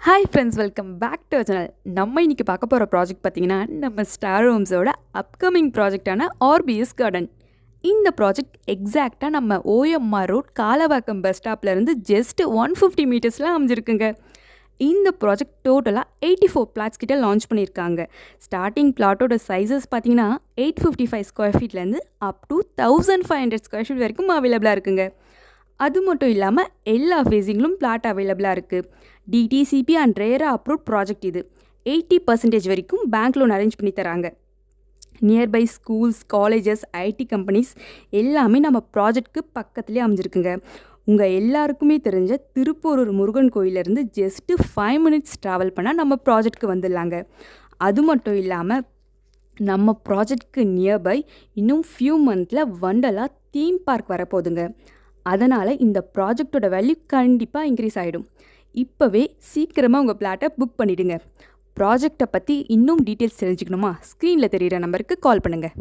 Hi friends, welcome back to channel. நம்ம இன்றைக்கி பார்க்க போகிற ப்ராஜெக்ட் பார்த்திங்கன்னா நம்ம ஸ்டார் ஹோம்ஸோட அப்கமிங் ப்ராஜெக்டான ஆர்பிஎஸ் கார்டன். இந்த ப்ராஜெக்ட் எக்ஸாக்டாக நம்ம ஓஎம்ஆர் ரோட் காலவாக்கம் பஸ் ஸ்டாப்லேருந்து ஜஸ்ட் 150 மீட்டர்ஸில் அமைஞ்சிருக்குங்க. இந்த ப்ராஜெக்ட் டோட்டலாக 84 பிளாட்ஸ் கிட்ட லான்ச் பண்ணியிருக்காங்க. ஸ்டார்டிங் பிளாட்டோட சைஸஸ் பார்த்தீங்கன்னா 855 ஸ்கொயர் ஃபீட்லேருந்து அப் டு 1500 ஸ்கொயர் ஃபீட் வரைக்கும் அவைலபிளாக இருக்குங்க. அது மட்டும் இல்லாமல் எல்லா ஃபேஸிங்லும் பிளாட் அவைலபிளாக இருக்குது. டிடிசிபி அண்ட் ரேரா அப்ரூவ்ட் ப்ராஜெக்ட் இது. 80% வரைக்கும் பேங்க் லோன் அரேஞ்ச் பண்ணி தராங்க. Nearby schools, colleges, IT companies எல்லாமே நம்ம ப்ராஜெக்ட்க்கு பக்கத்துலேயே அமைஞ்சிருக்குங்க. உங்கள் எல்லாருக்குமே தெரிஞ்ச திருப்போரூர் முருகன் கோயிலேருந்து ஜஸ்ட்டு 5 மினிட்ஸ் ட்ராவல் பண்ணால் நம்ம ப்ராஜெக்ட்க்கு வந்துடலாங்க. அது மட்டும் இல்லாமல் நம்ம ப்ராஜெக்ட்க்கு நியர்பை இன்னும் ஃபியூ மந்தில் வண்டலா தீம் பார்க் வரப்போகுதுங்க. அதனால் இந்த ப்ராஜெக்டோட வேல்யூ கண்டிப்பாக இன்க்ரீஸ் ஆகிடும். இப்போவே சீக்கிரமாக உங்கள் பிளாட்டை புக் பண்ணிவிடுங்க. ப்ராஜெக்டை பற்றி இன்னும் டீட்டெயில்ஸ் தெரிஞ்சுக்கணுமா? ஸ்க்ரீனில் தெரிகிற நம்பருக்கு கால் பண்ணுங்கள்.